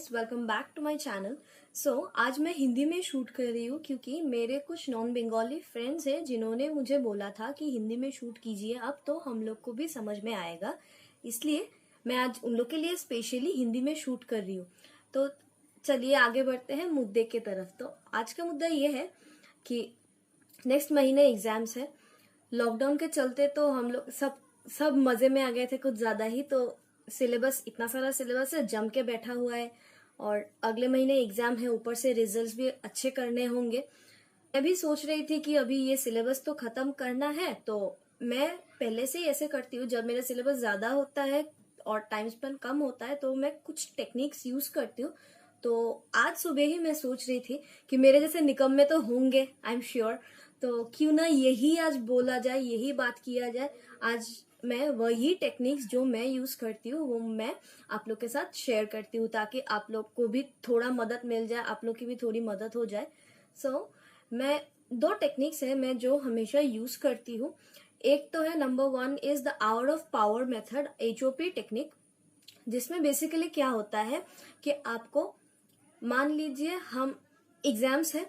Guys, welcome back to my channel. आज मैं हिंदी में शूट कर रही हूँ क्योंकि मेरे कुछ नॉन बंगाली फ्रेंड्स हैं जिन्होंने मुझे बोला था कि हिंदी में शूट कीजिए, अब तो हम लोग को भी समझ में आएगा। इसलिए मैं आज उन लोग के लिए स्पेशली हिंदी में शूट कर रही हूँ। तो चलिए आगे बढ़ते हैं मुद्दे की तरफ। तो आज का मुद्दा ये है कि नेक्स्ट महीने एग्जाम्स है। लॉकडाउन के चलते तो हम लोग सब मजे में आ गए थे कुछ ज्यादा ही। तो सिलेबस, इतना सारा सिलेबस है, जम के बैठा हुआ है और अगले महीने एग्जाम है, ऊपर से रिजल्ट्स भी अच्छे करने होंगे। मैं भी सोच रही थी कि अभी ये सिलेबस तो खत्म करना है, तो मैं पहले से ही ऐसे करती हूँ, जब मेरा सिलेबस ज्यादा होता है और टाइम स्पेंड कम होता है तो मैं कुछ टेक्निक्स यूज करती हूँ। तो आज सुबह ही मैं सोच रही थी कि मेरे जैसे निकम्मे तो होंगे, आई एम श्योर, तो क्यों ना यही आज बोला जाए, यही बात किया जाए। आज मैं वही टेक्निक्स जो मैं यूज करती हूँ वो मैं आप लोग के साथ शेयर करती हूँ, ताकि आप लोग को भी थोड़ा मदद मिल जाए, आप लोग की भी थोड़ी मदद हो जाए। मैं दो टेक्निक्स है मैं जो हमेशा यूज करती हूँ। एक तो है, number 1 is the hour of power method, HOP technique, जिसमें बेसिकली क्या होता है कि आपको, मान लीजिए हम एग्जाम्स है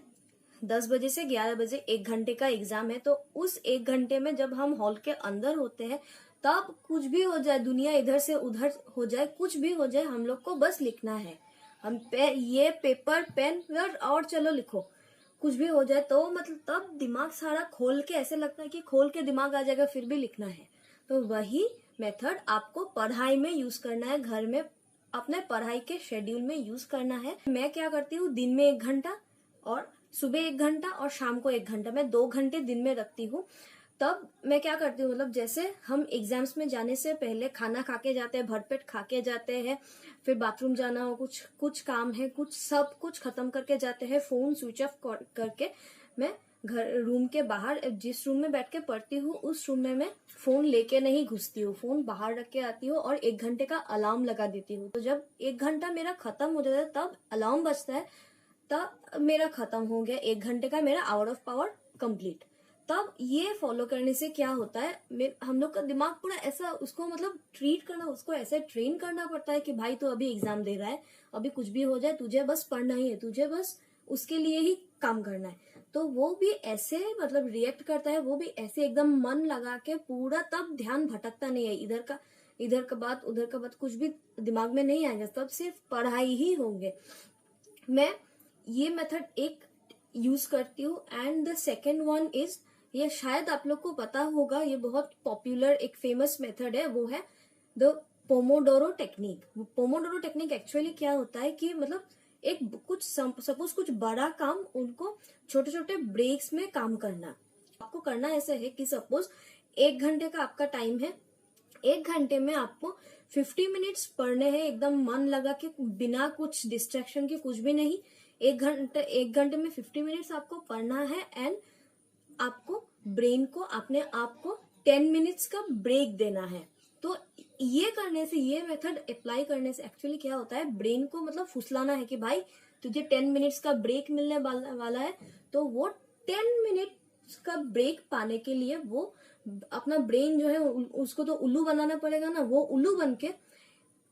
10 बजे से 11 बजे, 1 घंटे का एग्जाम है। तो उस 1 घंटे में जब हम हॉल के अंदर होते हैं, तब कुछ भी हो जाए, दुनिया इधर से उधर हो जाए, कुछ भी हो जाए, हम लोग को बस लिखना है। हम ये पेपर पेन और चलो लिखो, कुछ भी हो जाए तो मतलब तब दिमाग सारा खोल के, ऐसे लगता है कि खोल के दिमाग आ जाएगा, फिर भी लिखना है। तो वही मेथड आपको पढ़ाई में यूज करना है, घर में अपने पढ़ाई के शेड्यूल में यूज करना है। मैं क्या करती हूँ, दिन में 1 घंटा और सुबह 1 घंटा और शाम को 1 घंटा, मैं 2 घंटे दिन में रखती हूँ। तब मैं क्या करती हूँ, मतलब जैसे हम एग्जाम्स में जाने से पहले खाना खा के जाते हैं, भरपेट खा के जाते हैं, फिर बाथरूम जाना हो, कुछ काम है, सब कुछ खत्म करके जाते हैं, फोन स्विच ऑफ करके मैं घर, रूम के बाहर, जिस रूम में बैठ के पढ़ती हूँ उस रूम में मैं फोन लेके नहीं घुसती हूँ, फोन बाहर रख के आती हूँ और 1 घंटे का अलार्म लगा देती हूँ। तो जब 1 घंटा मेरा खत्म हो जाता है तब अलार्म बजता है, तब मेरा खत्म हो गया 1 घंटे का मेरा आवर ऑफ पावर कंप्लीट। तब ये फॉलो करने से क्या होता है, हम लोग का दिमाग पूरा ऐसा, उसको मतलब ट्रीट करना, उसको ऐसे ट्रेन करना पड़ता है कि भाई तू अभी एग्जाम दे रहा है, अभी कुछ भी हो जाए तुझे बस पढ़ना ही है, तुझे बस उसके लिए ही काम करना है। तो वो भी ऐसे मतलब रिएक्ट करता है, वो भी ऐसे एकदम मन लगा के पूरा, तब ध्यान भटकता नहीं है, इधर का बात उधर का बात कुछ भी दिमाग में नहीं आएगा, तब सिर्फ पढ़ाई ही होंगे। मैं ये मेथड एक यूज करती हूँ। And the second one is, ये शायद आप लोग को पता होगा, ये बहुत पॉपुलर एक फेमस मेथड है, वो है the Pomodoro technique. Pomodoro technique actually क्या होता है कि मतलब एक कुछ सपोज कुछ बड़ा काम, उनको छोटे छोटे ब्रेक्स में काम करना। आपको करना ऐसे है कि सपोज 1 घंटे का आपका टाइम है, 1 घंटे में आपको 50 मिनट्स पढ़ने हैं, एकदम मन लगा के, बिना कुछ डिस्ट्रैक्शन के, कुछ भी नहीं। 1 घंटे में 50 मिनट्स आपको पढ़ना है। एंड आपको ब्रेन को, अपने आप को 10 मिनट्स का ब्रेक देना है। तो ये करने से, ये मेथड अप्लाई करने से एक्चुअली क्या होता है, ब्रेन को मतलब फुसलाना है कि भाई तुझे 10 मिनट्स का ब्रेक मिलने वाला है। तो वो 10 मिनट्स का ब्रेक पाने के लिए वो अपना ब्रेन जो है उसको तो उल्लू बनाना पड़ेगा ना, वो उल्लू बन के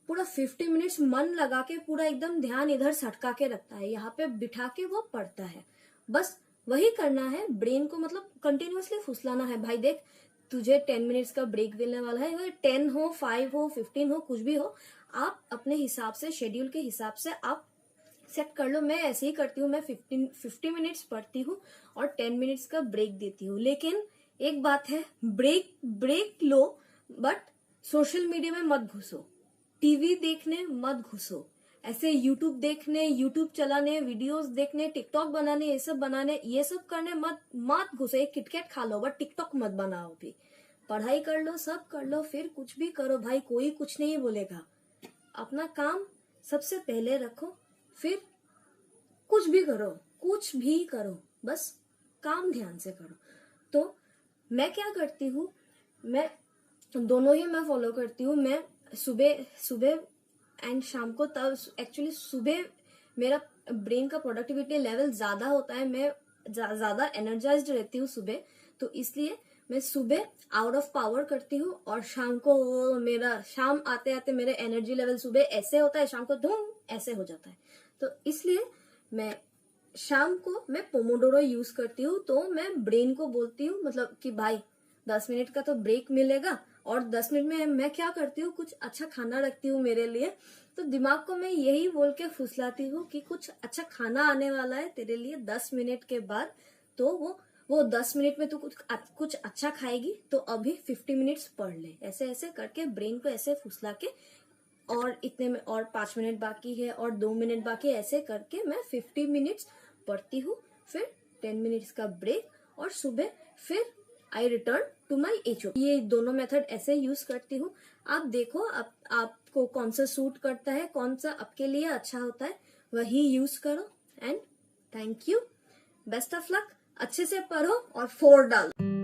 पूरा 50 मिनट्स मन लगा के, पूरा एकदम ध्यान इधर सटका के रखता है, यहाँ पे बिठा के वो पढ़ता है। बस वही करना है, ब्रेन को मतलब कंटिन्यूअसली फुसलाना है, भाई देख तुझे 10 मिनट्स का ब्रेक मिलने वाला है, 10 हो, 5 हो, 15 हो, कुछ भी हो, आप अपने हिसाब से, शेड्यूल के हिसाब से आप सेट कर लो। मैं ऐसे ही करती हूँ, मैं 50 मिनट्स पढ़ती हूँ और 10 मिनट्स का ब्रेक देती हूँ। लेकिन एक बात है, ब्रेक लो, बट सोशल मीडिया में मत घुसो, टीवी देखने मत घुसो, ऐसे यूट्यूब देखने, यूट्यूब चलाने, वीडियोस देखने, टिकटॉक बनाने, ये सब करने मत घुसो। एक किटकैट खा लो बट टिकटॉक मत बनाओ। भी पढ़ाई कर लो, सब कर लो, फिर कुछ भी करो भाई, कोई कुछ नहीं बोलेगा। अपना काम सबसे पहले रखो, फिर कुछ भी करो, बस काम ध्यान से करो। तो मैं क्या करती हूँ, मैं दोनों ही मैं फॉलो करती हूँ। मैं सुबह एंड शाम को, तब एक्चुअली सुबह मेरा ब्रेन का प्रोडक्टिविटी लेवल ज्यादा होता है, मैं ज्यादा एनर्जाइज्ड रहती हूँ सुबह, तो इसलिए मैं सुबह आउट ऑफ पावर करती हूँ और शाम को मेरा शाम आते आते मेरे एनर्जी लेवल सुबह ऐसे होता है, शाम को धूम ऐसे हो जाता है। तो इसलिए मैं शाम को मैं पोमोडोरो यूज करती हूँ। तो मैं ब्रेन को बोलती हूँ मतलब कि भाई 10 मिनट का तो ब्रेक मिलेगा, और 10 मिनट में मैं क्या करती हूँ, कुछ अच्छा खाना रखती हूँ मेरे लिए। तो दिमाग को मैं यही बोल के फुसलाती हूँ कि कुछ अच्छा खाना आने वाला है तेरे लिए 10 मिनट के बाद। तो वो 10 मिनट में तू कुछ अच्छा खाएगी, तो अभी 50 मिनट्स पढ़ ले। ऐसे ऐसे करके ब्रेन को ऐसे फुसला के, और इतने में और 5 मिनट बाकी है और 2 मिनट बाकी है, ऐसे करके मैं 50 मिनट्स पढ़ती हूँ। फिर 10 मिनट्स का ब्रेक, और सुबह फिर आई रिटर्न टू माई HOP। ये दोनों मेथड ऐसे यूज करती हूँ। आप देखो आपको कौन सा सूट करता है, कौन सा आपके लिए अच्छा होता है, वही यूज करो। And thank you, best of luck, अच्छे से पढ़ो और 4 डालो।